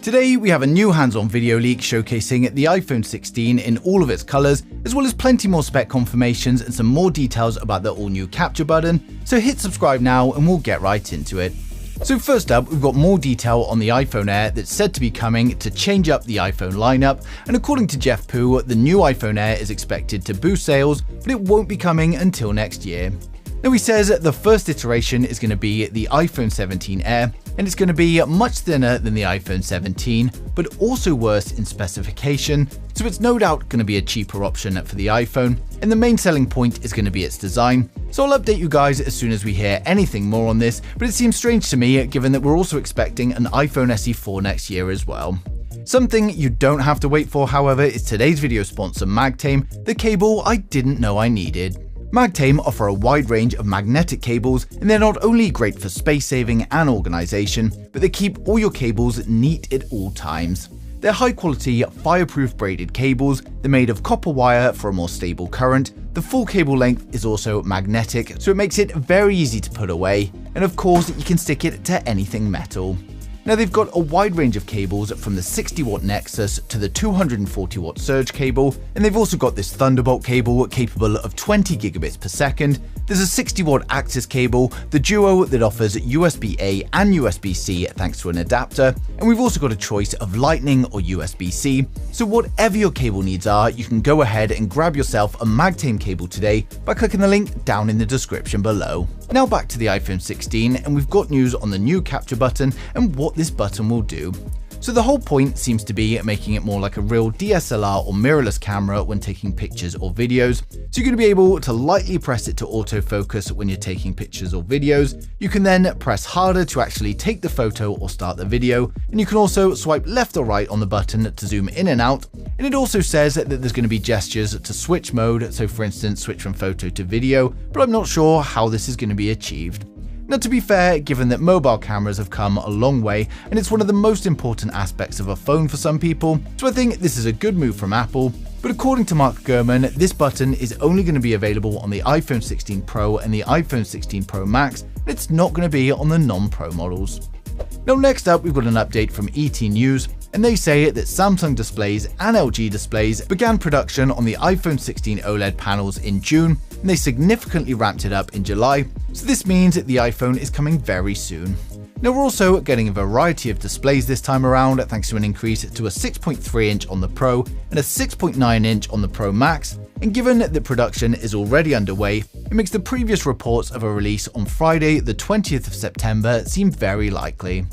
Today we have a new hands-on video leak showcasing the iPhone 16 in all of its colors, as well as plenty more spec confirmations and some more details about the all-new capture button, so hit subscribe now and we'll get right into it. So first up, we've got more detail on the iPhone Air that's said to be coming to change up the iPhone lineup, and according to Jeff Poo, the new iPhone Air is expected to boost sales, but it won't be coming until next year. Now he says the first iteration is going to be the iPhone 17 Air, and it's going to be much thinner than the iPhone 17, but also worse in specification, so it's no doubt going to be a cheaper option for the iPhone, and the main selling point is going to be its design. So I'll update you guys as soon as we hear anything more on this, but it seems strange to me given that we're also expecting an iPhone SE 4 next year as well. Something you don't have to wait for, however, is today's video sponsor Magtame, the cable I didn't know I needed. Magtame offer a wide range of magnetic cables, and they're not only great for space saving and organization, but they keep all your cables neat at all times. They're high quality, fireproof braided cables, they're made of copper wire for a more stable current, the full cable length is also magnetic, so it makes it very easy to put away, and of course you can stick it to anything metal. Now they've got a wide range of cables from the 60-watt Nexus to the 240-watt Surge cable, and they've also got this Thunderbolt cable capable of 20 gigabits per second. There's a 60-watt Axis cable, the Duo that offers USB-A and USB-C thanks to an adapter, and we've also got a choice of Lightning or USB-C. So whatever your cable needs are, you can go ahead and grab yourself a Magtame cable today by clicking the link down in the description below. Now back to the iPhone 16, and we've got news on the new capture button and what this button will do. So the whole point seems to be making it more like a real DSLR or mirrorless camera when taking pictures or videos. So you're going to be able to lightly press it to autofocus when you're taking pictures or videos. You can then press harder to actually take the photo or start the video, and you can also swipe left or right on the button to zoom in and out. And it also says that there's going to be gestures to switch mode, so for instance switch from photo to video, but I'm not sure how this is going to be achieved. Now to be fair, given that mobile cameras have come a long way and it's one of the most important aspects of a phone for some people, so I think this is a good move from Apple, but according to Mark Gurman, this button is only going to be available on the iPhone 16 Pro and the iPhone 16 Pro Max, and it's not going to be on the non-Pro models. Now next up, we've got an update from ET News, and they say that Samsung displays and LG displays began production on the iPhone 16 OLED panels in June, and they significantly ramped it up in July, so this means that the iPhone is coming very soon. Now we're also getting a variety of displays this time around thanks to an increase to a 6.3 inch on the Pro and a 6.9 inch on the Pro Max, and given that production is already underway, it makes the previous reports of a release on Friday the 20th of September seem very likely.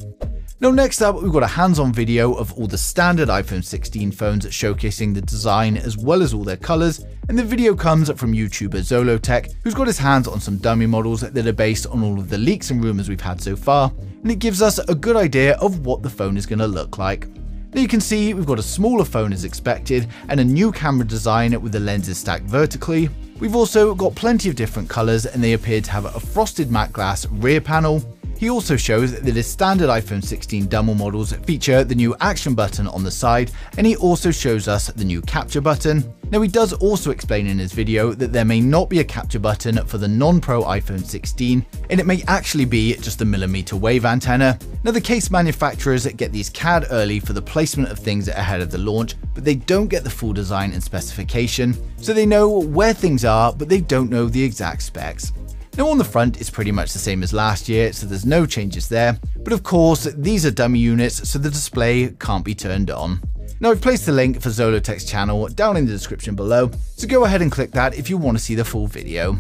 Now next up, we've got a hands-on video of all the standard iPhone 16 phones showcasing the design as well as all their colors, and the video comes from YouTuber Zolotech, who's got his hands on some dummy models that are based on all of the leaks and rumors we've had so far, and it gives us a good idea of what the phone is going to look like. Now you can see we've got a smaller phone as expected and a new camera design with the lenses stacked vertically. We've also got plenty of different colors, and they appear to have a frosted matte glass rear panel. He also shows that his standard iPhone 16 demo models feature the new action button on the side, and he also shows us the new capture button. Now he does also explain in his video that there may not be a capture button for the non-Pro iPhone 16, and it may actually be just a millimeter wave antenna. Now the case manufacturers get these CAD early for the placement of things ahead of the launch, but they don't get the full design and specification, so they know where things are, but they don't know the exact specs. Now on the front it's pretty much the same as last year, so there's no changes there, but of course these are dummy units, so the display can't be turned on. Now I've placed the link for Zolotech's channel down in the description below, so go ahead and click that if you want to see the full video.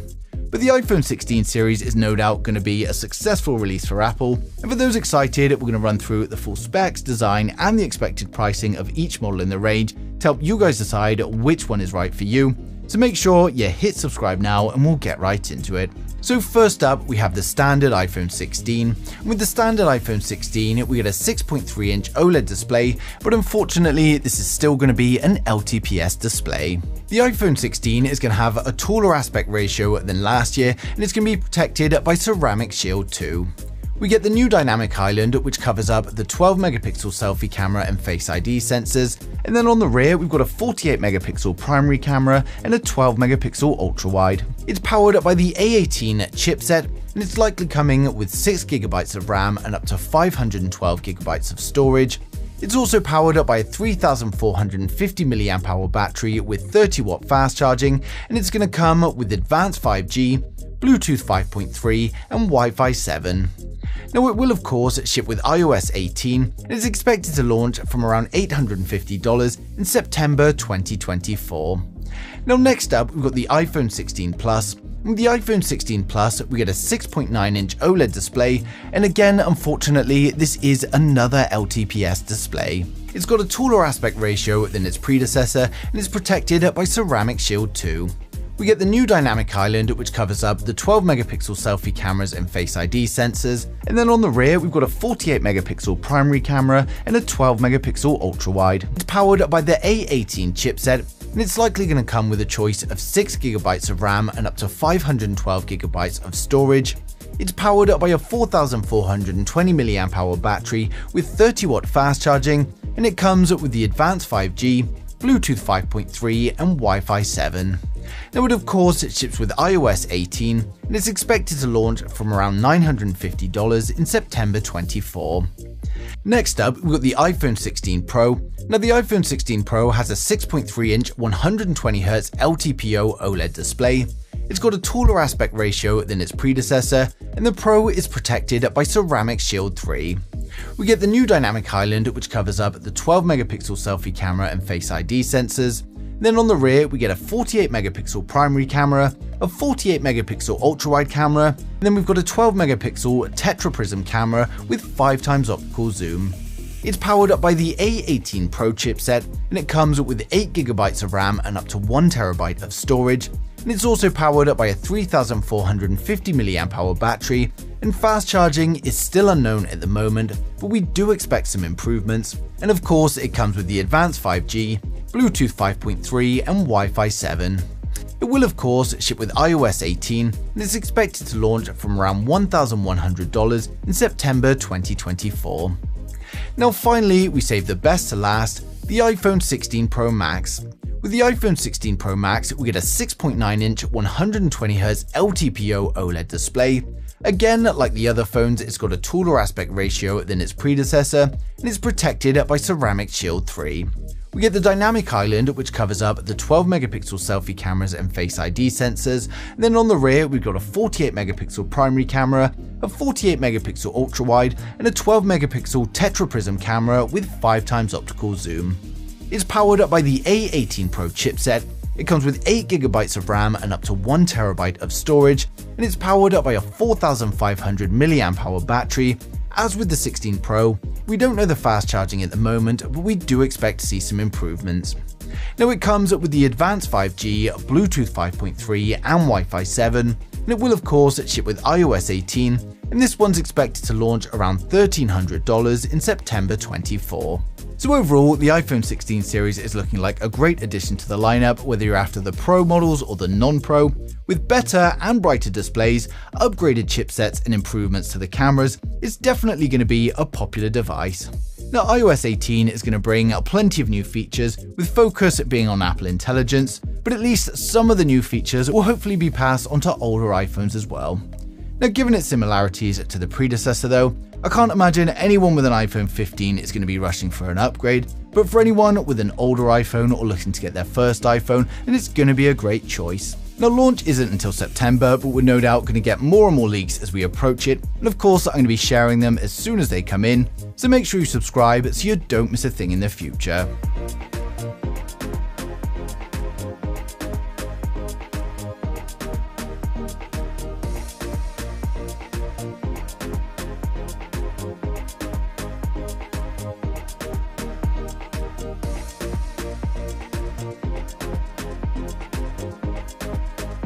But the iPhone 16 series is no doubt going to be a successful release for Apple, and for those excited, we're going to run through the full specs, design, and the expected pricing of each model in the range to help you guys decide which one is right for you. So make sure you hit subscribe now and we'll get right into it. So first up, we have the standard iPhone 16. With the standard iPhone 16, we get a 6.3 inch OLED display, but unfortunately this is still going to be an LTPS display. The iPhone 16 is going to have a taller aspect ratio than last year, and it's going to be protected by Ceramic Shield 2. We get the new Dynamic Island, which covers up the 12 megapixel selfie camera and Face ID sensors, and then on the rear we've got a 48 megapixel primary camera and a 12 megapixel ultra wide. It's powered by the A18 chipset, and it's likely coming with 6GB of RAM and up to 512GB of storage. It's also powered up by a 3450 mAh battery with 30-watt fast charging, and it's going to come with advanced 5G, Bluetooth 5.3 and Wi-Fi 7. Now it will of course ship with iOS 18 and is expected to launch from around $850 in September 2024. Now next up, we've got the iPhone 16 Plus. With the iPhone 16 Plus, we get a 6.9-inch OLED display, and again, unfortunately, this is another LTPS display. It's got a taller aspect ratio than its predecessor and is protected by Ceramic Shield 2. We get the new Dynamic Island, which covers up the 12-megapixel selfie cameras and Face ID sensors, and then on the rear we've got a 48-megapixel primary camera and a 12-megapixel ultra-wide. It's powered by the A18 chipset, and it's likely going to come with a choice of 6GB of RAM and up to 512GB of storage. It's powered by a 4420 mAh battery with 30-watt fast charging, and it comes with the advanced 5G, Bluetooth 5.3 and Wi-Fi 7. Now it of course ships with iOS 18 and is expected to launch from around $950 in September 24. Next up, we've got the iPhone 16 Pro. Now the iPhone 16 Pro has a 6.3-inch 120Hz LTPO OLED display. It's got a taller aspect ratio than its predecessor, and the Pro is protected by Ceramic Shield 3. We get the new Dynamic Island, which covers up the 12-megapixel selfie camera and Face ID sensors. Then on the rear, we get a 48-megapixel primary camera, a 48-megapixel ultra-wide camera, and then we've got a 12-megapixel tetraprism camera with 5x optical zoom. It's powered up by the A18 Pro chipset, and it comes with 8GB of RAM and up to 1TB of storage. And it's also powered up by a 3450 mAh battery, and fast charging is still unknown at the moment, but we do expect some improvements. And of course, it comes with the advanced 5G, Bluetooth 5.3 and Wi-Fi 7. It will of course ship with iOS 18 and is expected to launch from around $1,100 in September 2024. Now finally, we save the best to last, the iPhone 16 Pro Max. With the iPhone 16 Pro Max, we get a 6.9-inch 120Hz LTPO OLED display. Again, like the other phones, it's got a taller aspect ratio than its predecessor, and it's protected by Ceramic Shield 3. We get the Dynamic Island, which covers up the 12-megapixel selfie cameras and Face ID sensors. And then on the rear, we've got a 48-megapixel primary camera, a 48-megapixel ultra-wide, and a 12-megapixel tetraprism camera with 5x optical zoom. It's powered up by the A18 Pro chipset. It comes with 8GB of RAM and up to 1TB of storage, and it's powered up by a 4500 mAh battery. As with the 16 Pro, we don't know the fast charging at the moment, but we do expect to see some improvements. Now it comes with the advanced 5G, Bluetooth 5.3 and Wi-Fi 7, and it will of course ship with iOS 18, and this one's expected to launch around $1,300 in September 24. So overall, the iPhone 16 series is looking like a great addition to the lineup, whether you're after the Pro models or the non-Pro. With better and brighter displays, upgraded chipsets and improvements to the cameras, it's definitely going to be a popular device. Now iOS 18 is going to bring plenty of new features, with focus being on Apple Intelligence, but at least some of the new features will hopefully be passed onto older iPhones as well. Now given its similarities to the predecessor though, I can't imagine anyone with an iPhone 15 is going to be rushing for an upgrade, but for anyone with an older iPhone or looking to get their first iPhone, then it's going to be a great choice. Now launch isn't until September, but we're no doubt going to get more and more leaks as we approach it, and of course I'm going to be sharing them as soon as they come in, so make sure you subscribe so you don't miss a thing in the future.